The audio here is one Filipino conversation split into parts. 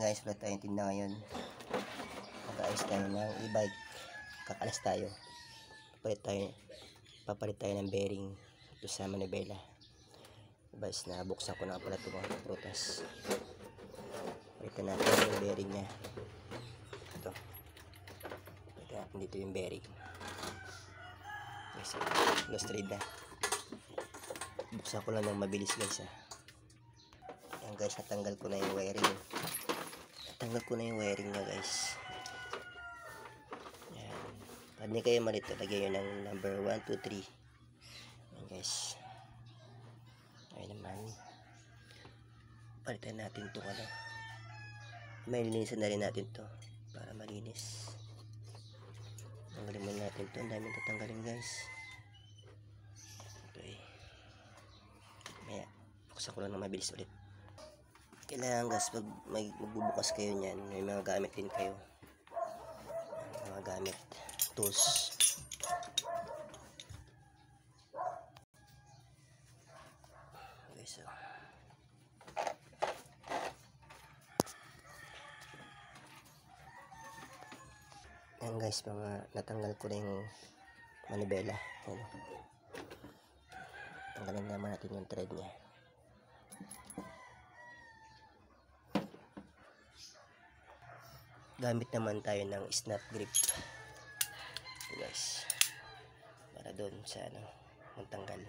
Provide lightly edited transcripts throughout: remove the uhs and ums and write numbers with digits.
guys, wala tayong tinda ngayon. Mag-ayos tayo ng e-bike. Kakalas tayo. Papalit tayo ng bearing ito sa manibela. Guys, nabuksan ko na pala ito mga prutas. Palitan natin yung bearing nya. Ito. Palitan natin dito yung bearing. Guys, lost trade na. Buksan ko lang ng mabilis guys ha. Ayan guys, natanggal ko na yung wiring. Natanggal ko na yung wiring nya guys. Ayan. Pag hindi kayo malito, lagyan nyo ng number 1, 2, 3. Ayan guys. Ayan naman. Palitan natin ito ano. Malinisan na rin natin to para malinis. Tanggalin muna natin to. Ang daming tatanggalin guys. Okay. Maya, buksan ko lang ng mabilis ulit. Kailangan guys, pag magbubukas kayo niyan, may mga gamit din kayo. Mga gamit, tools. Okay, so. Ayan guys, mga natanggal ko na yung manibela. Ayan. Tanggalin naman natin yung thread niya. Gamit naman tayo ng snap grip. Ito guys. Para doon sa ano, magtanggal.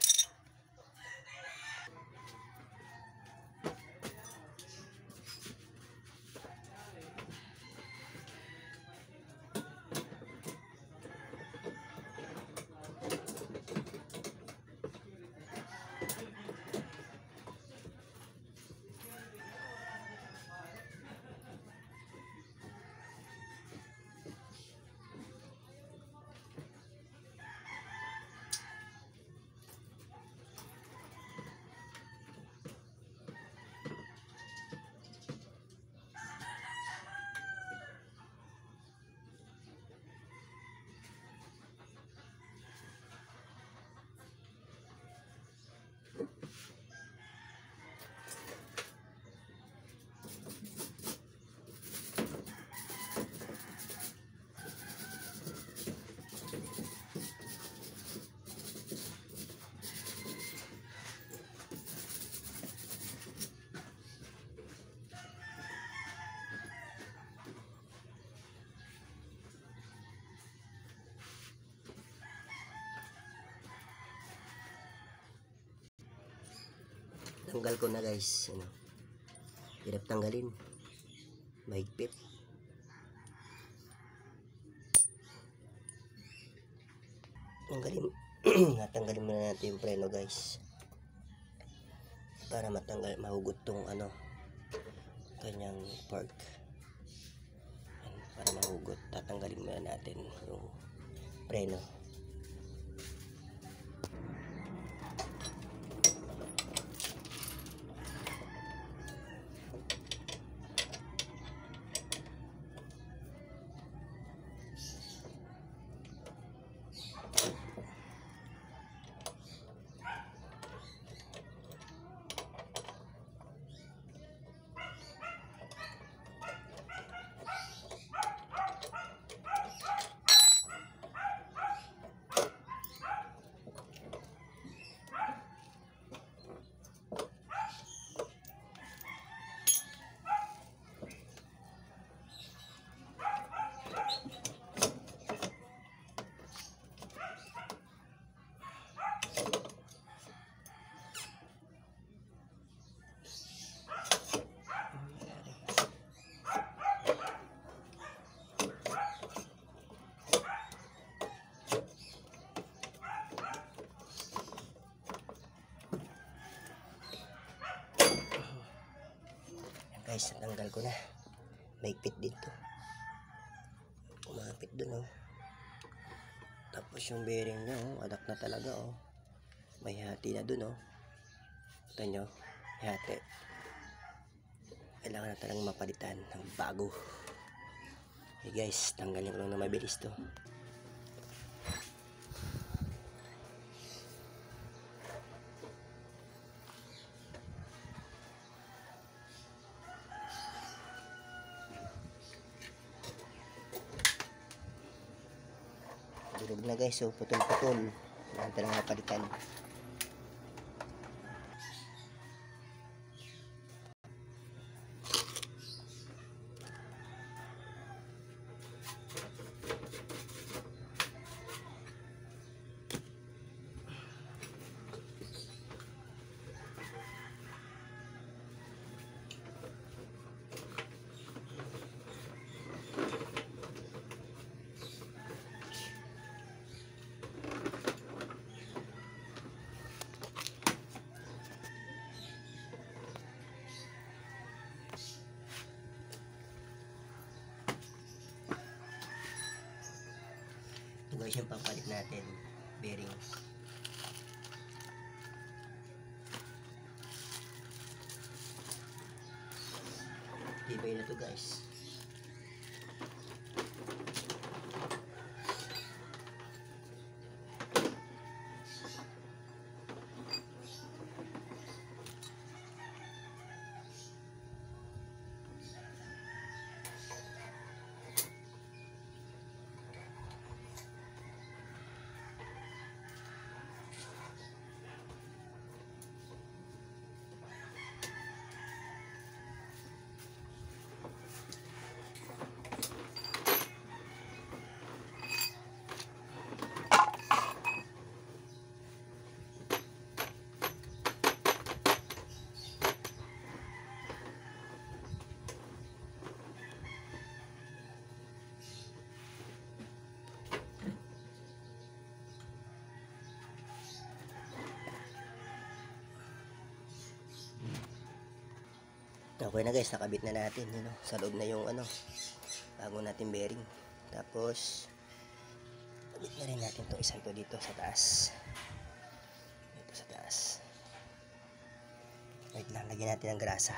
Tanggal ko na guys, ano. Hirap tanggalin. Mahigpit. Natanggalin muna natin yung preno guys. Para mahugot tong ano, kanyang fork. Para mahugot, tatanggalin muna natin yung preno. Guys, natanggal ko na. Mahigpit dito. Kumapit dun oh. Tapos yung bearing nya oh, adak na talaga oh. May hati na dun oh. Ito nyo, hati. Kailangan na talagang mapalitan ng bago. Okay guys, tanggalin ko lang na mabilis to. Durog na guys, so putol-putol. Kailangan talang napalitan. Ito guys yung pampalit natin, bearing. Tibay na to guys. Okay na guys, nakabit na natin, sa loob na yung bago natin bearing. Tapos kabit na rin natin to isang to dito sa taas. Dito sa taas. Wait lang, lagyan natin ng grasa.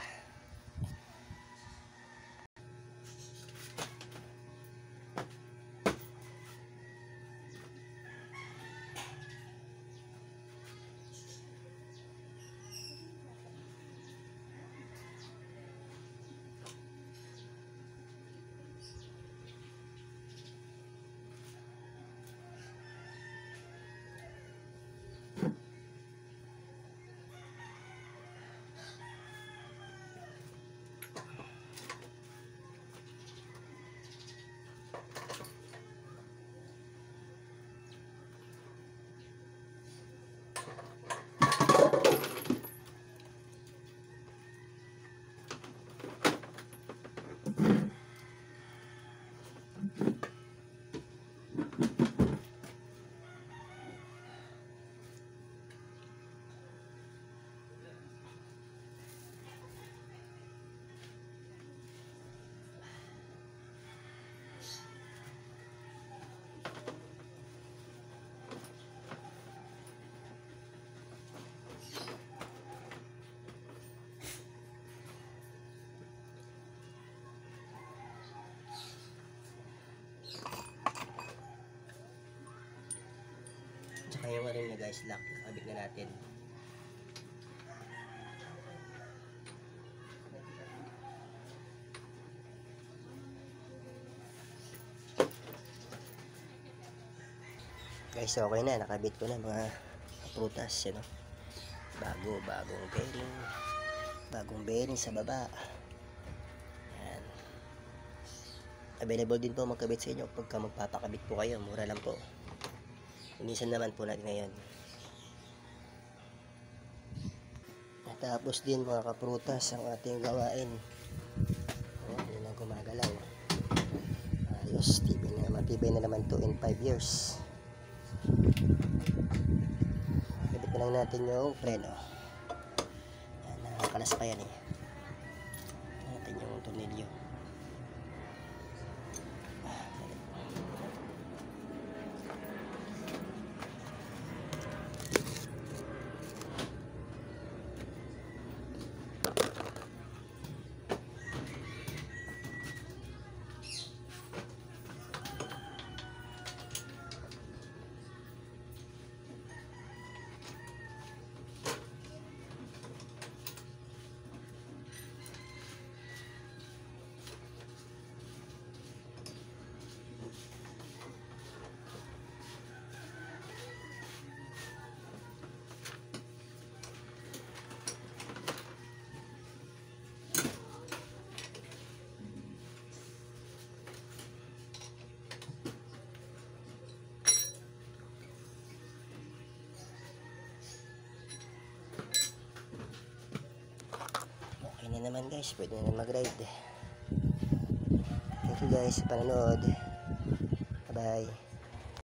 Tsaka yung niya guys, lock, nakabit na natin. Guys, okay na, nakabit ko na mga prutas, bagong bearing sa baba. Yan. Available din po magkabit sa inyo pagka magpapakabit po kayo, mura lang po. Inisan naman po natin ngayon. Tapos din mga kaprutas ang ating gawain. Ayan ang gumagalaw. Ayos, matibay na naman to in 5 years. Kabit na lang natin yung preno. Ayan, nakakalas pa yan natin yung tornilyo. Okay naman guys, pwede na mag-ride. Thank you guys sa panonood. Bye bye.